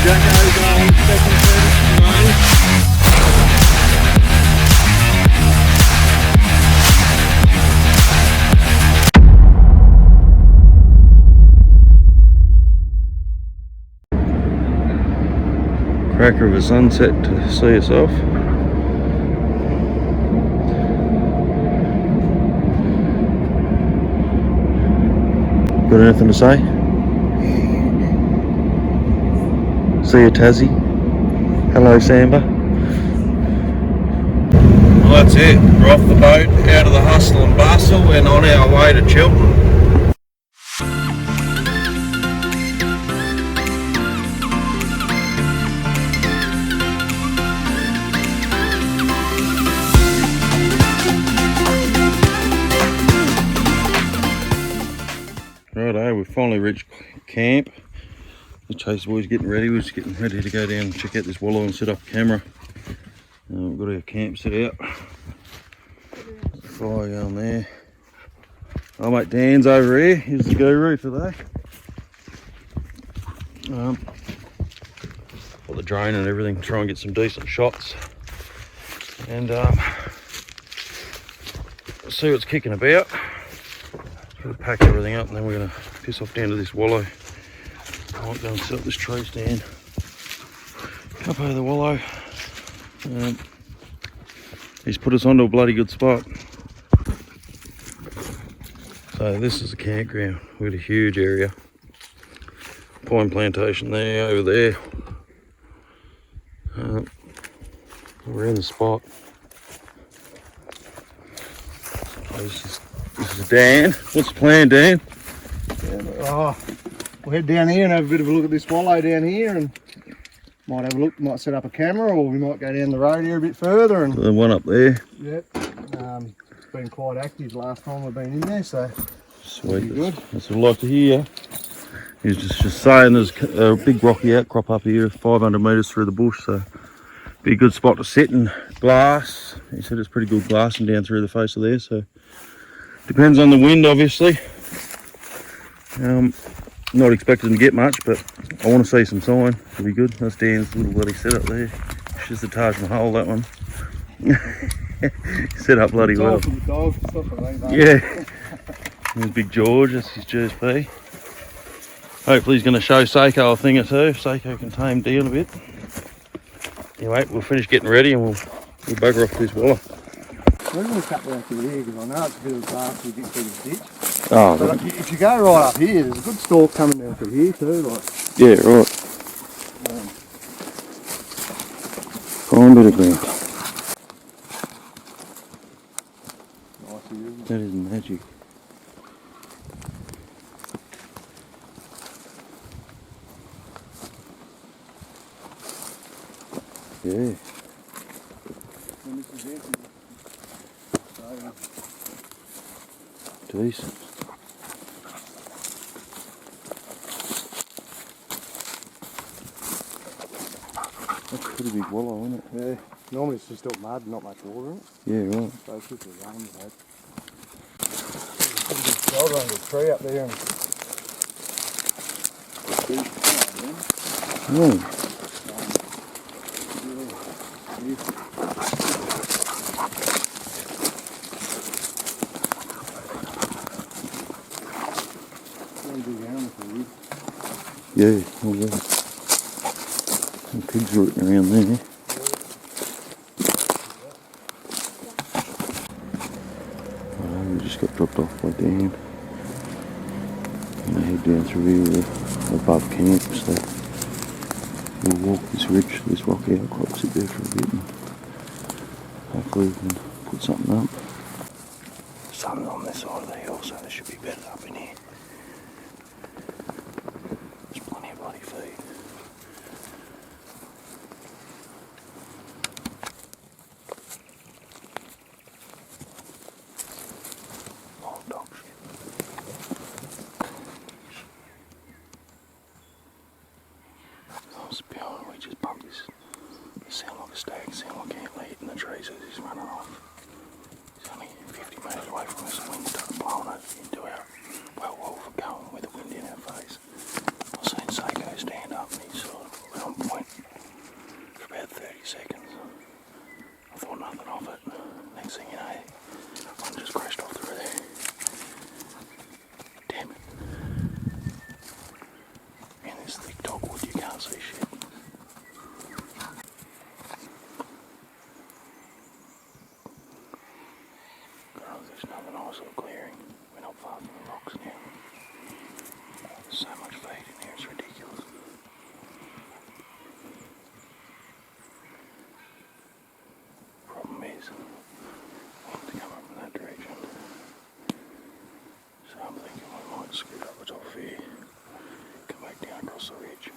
Cracker of a sunset to see us off. Got anything to say? See you, Tassie. Hello, Sambar. Well, that's it. We're off the boat, out of the hustle and bustle, and on our way to Chiltern. Righto, we've finally reached camp. The Chase boy's getting ready. We're just getting ready to go down and check out this wallow and set up a camera. We've got our camp set out. Fire going there. Oh mate, Dan's over here. He's the guru today. Got the drone and everything, try and get some decent shots. And see what's kicking about. Gonna pack everything up and then we're gonna piss off down to this wallow. I might go and set up this tree stand up over the wallow. He's put us onto a bloody good spot. So this is a campground. We've got a huge area. Pine plantation there, over there. We're in the spot. This is Dan. What's the plan, Dan? Oh, we'll head down here and have a bit of a look at this wallow down here, and might have a look, might set up a camera, or we might go down the road here a bit further. And the one up there. Yep. It's been quite active last time we've been in there, so sweet. That's what I'd like to hear. He's just saying there's a big rocky outcrop up here, 500 metres through the bush, so be a good spot to sit and glass. He said it's pretty good glassing down through the face of there, so depends on the wind, obviously. Not expecting to get much, but I want to see some sign. It'll be good. That's Dan's little bloody setup there. It's just the Taj Mahal, that one. Set up bloody well. Yeah. There's Big George, that's his GSP. Hopefully he's going to show Seiko a thing or two, if Seiko can tame down a bit. Anyway, we'll finish getting ready and we'll bugger off to this wallow. We're going to cut down through here because I know it's a bit of a glass we get through the ditch. Oh, but if you go right up here, there's a good stalk coming down through here too. Like. Yeah, right. Fine bit of ground. Nice, isn't it? That is magic. Yeah. And this is empty. Decent. That's a pretty big wallow, isn't it? Yeah. Normally it's just up mud, not much water in it. Yeah, right. So it's just a rain we've had. There's a big shoulder under a tree up there. And yeah, oh yeah. Some pigs rooting around there. Oh, we just got dropped off by Dan. And I head down through here above camp, so we'll walk this ridge, this rocky outcrop, sit there for a bit and hopefully we can put something up. Sun's on this side of the hill, so there should be better up in here. There's plenty of bloody feed. Oh, dog shit. It's beyond, we just bumped this. It sound like a stag, sound like antler hitting the trees as he's running off. He's only 50 metres away from us and we started blowing it into our well nothing off it. Next thing you know, one just crashed off through there. Damn it. In this thick dogwood you can't see shit. There's another nice little clearing. We're not far from the rocks now. There's so much feed in here, it's ridiculous. Problem is, I want to come up in that direction. So I'm thinking we might scoot up the top here, come back down across the ridge.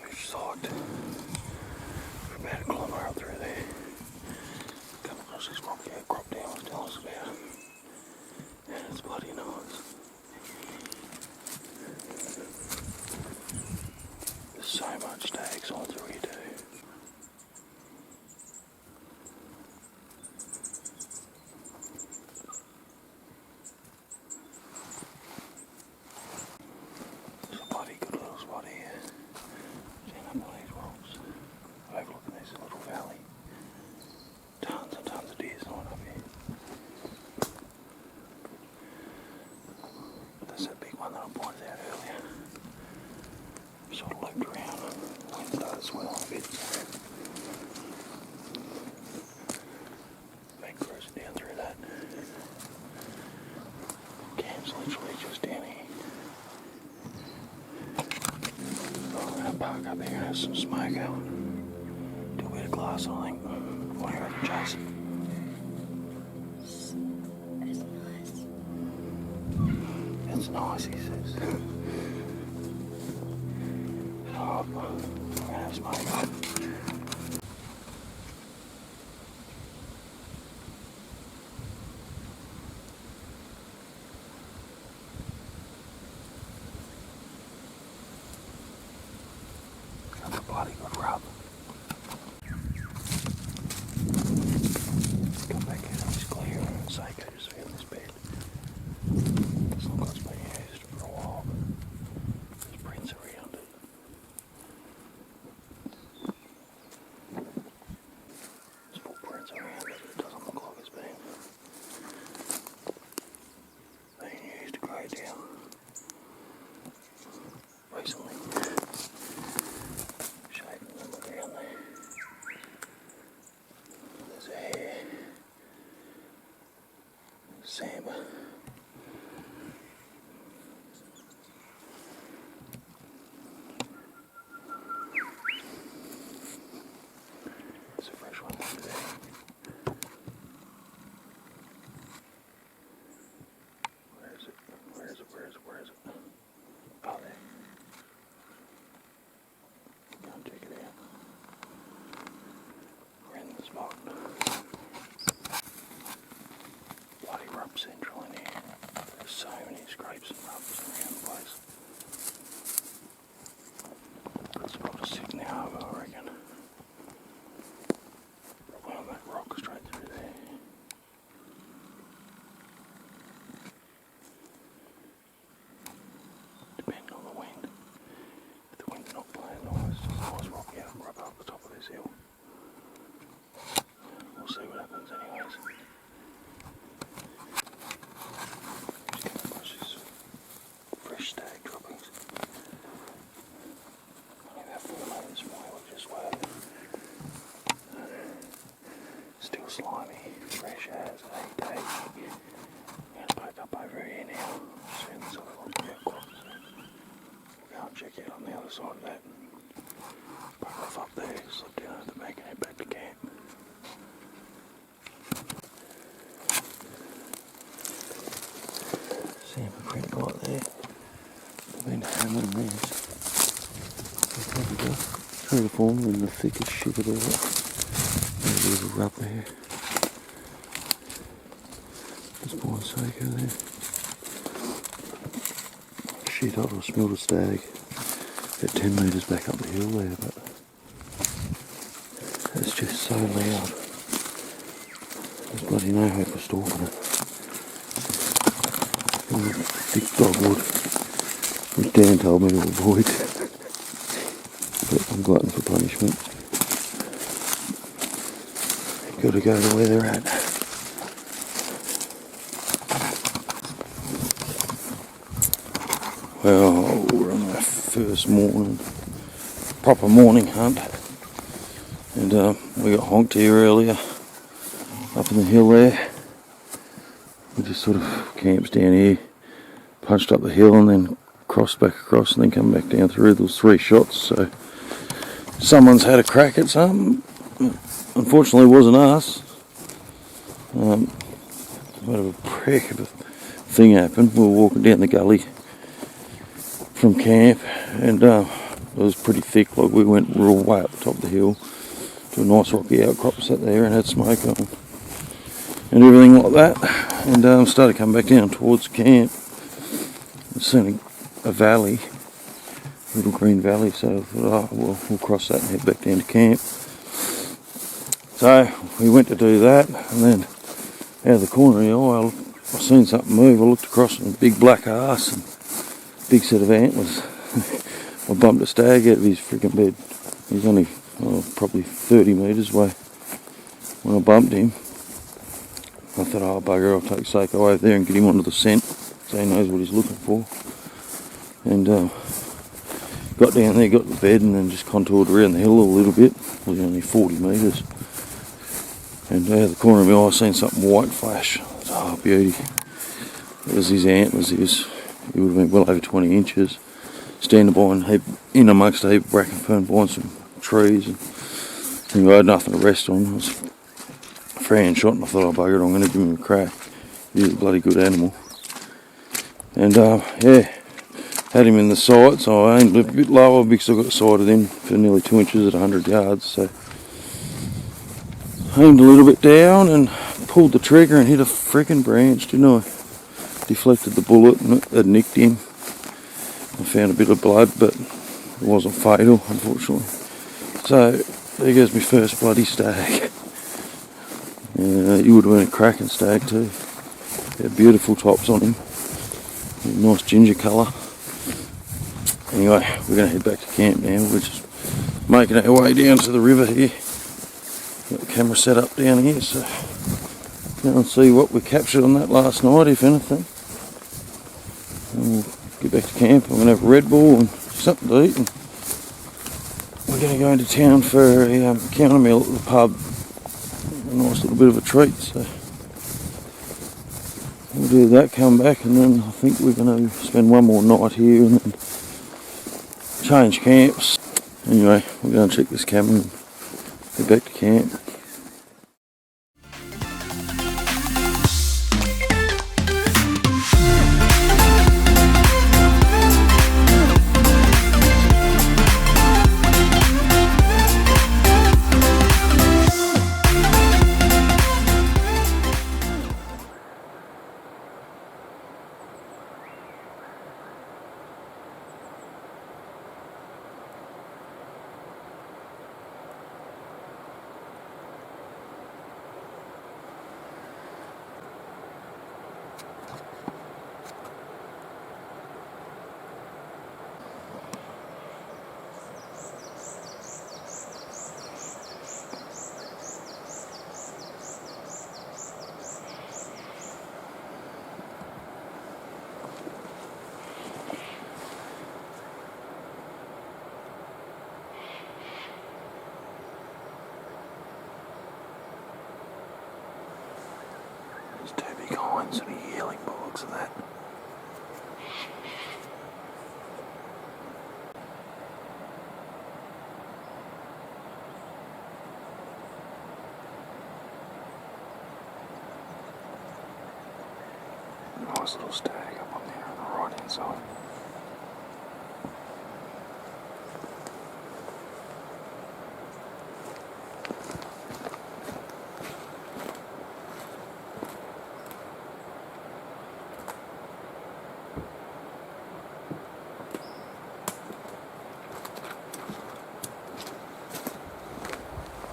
We've cycled for about a kilometre up through there. Come across this rocky outcrop down I was telling us about. And it's bloody nice. There's so much stags on through here too. There's a bloody good little spot here. Down under these rocks. Overlooking this little valley. Tons and tons of deer lying up here. There's that big one that I pointed out earlier. Sort of looped around and wind started swelling a bit. Been cruising down through that. Camp's literally just down here. I'm going to park up here and have some smoke out. Do a bit of glass, I think. What do you reckon, Jason? It's nice, he says. Oh, I'm gonna have smoke. That's a bloody good rub. Come back out of this clear and say go just in this bed. It's not like it's been used for a while, but there's prints around it. There's footprints around it, but it doesn't look like it's been used a great deal recently. Shaping them around there. There's a hair. Sambar. There's a fresh one over there. Where is it? Where is it? Where is it? Where is it? Oh, there. Go and check it out. We're in the spot. Bloody rub central in here. There's so many scrapes and rubs around the place. Good spot to sit now, I reckon. Probably on that rock straight through there. Depending on the wind. If the wind's not blowing nice, it's a nice rocky outcrop up the top of this hill. We'll see what happens anyways. Just come across this fresh stag droppings. Only about 4 metres from where we just were. Still slimy, fresh as a day. I'm going to poke up over here now. See this other rocky outcrop. We'll go and check out on the other side of that. Poke off up there, slip down at the back and head back to camp. Sambar print right there. I've been hammering these. They've probably got through the form in the thickest shit of all. There's a little rub there. There's more Seiko there. Shit, I smelled a stag at 10 metres back up the hill there, but it's just so loud. There's bloody no hope of stalking it. Thick dogwood, which Dan told me to avoid. But I'm glutton for punishment. Got to go to where they're at. Well, we're on our first morning, proper morning hunt. And we got honked here earlier, up in the hill there. We just sort of camped down here, punched up the hill and then crossed back across and then come back down through. There was 3 shots, so someone's had a crack at something. Unfortunately it wasn't us. A bit of a prick of a thing happened. We were walking down the gully from camp and it was pretty thick. Like we went real way up the top of the hill to a nice rocky outcrop, sat there and had smoke on and everything like that, and started coming back down towards camp. I've seen a valley, a little green valley, so I thought, oh well, we'll cross that and head back down to camp. So we went to do that, and then out of the corner of the eye I seen something move. I looked across and a big black ass and big set of antlers. I bumped a stag out of his freaking bed. He's only probably 30 metres away. When I bumped him, I thought, oh bugger, I'll take Seiko over there and get him onto the scent so he knows what he's looking for. And got down there, got to the bed and then just contoured around the hill a little bit. It was only 40 metres. And out of the corner of my eye I seen something white flash. I thought, oh beauty. It was his antlers. He would have been well over 20 inches. Standing by in amongst a heap of bracken fern behind some trees. And anyway, I had nothing to rest on. It was a Fran shot and I thought, oh bugger it, I'm going to give him a crack. He's a bloody good animal. And yeah, had him in the sights. I aimed a bit lower because I got sighted in for nearly 2 inches at 100 yards. So aimed a little bit down and pulled the trigger and hit a freaking branch, didn't I? Deflected the bullet and it had nicked him. I found a bit of blood, but it wasn't fatal, unfortunately. So there goes my first bloody stag. You would have been a cracking stag too. Had beautiful tops on him. Nice ginger colour. Anyway, we're going to head back to camp now. We're just making our way down to the river here. Got the camera set up down here, so go and see what we captured on that last night, if anything. And we'll get back to camp. I'm going to have a Red Bull and something to eat. And we're going to go into town for a counter meal at the pub. A nice little bit of a treat. So we'll do that, come back, and then I think we're going to spend one more night here and then change camps. Anyway, we're going to check this camera and head back to camp. There's 2 big hinds and a yearling by the looks of that. Nice little stag up on there on the right hand side.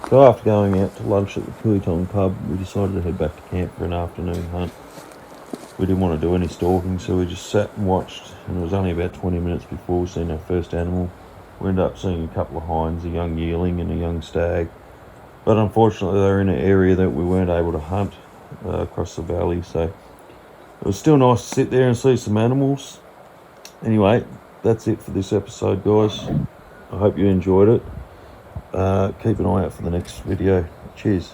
So after going out to lunch at the Pooitong pub, we decided to head back to camp for an afternoon hunt. We didn't want to do any stalking, so we just sat and watched, and it was only about 20 minutes before we seen our first animal. We ended up seeing a couple of hinds, a young yearling and a young stag. But unfortunately they're in an area that we weren't able to hunt across the valley, so it was still nice to sit there and see some animals. Anyway, that's it for this episode, guys. I hope you enjoyed it. Keep an eye out for the next video. Cheers.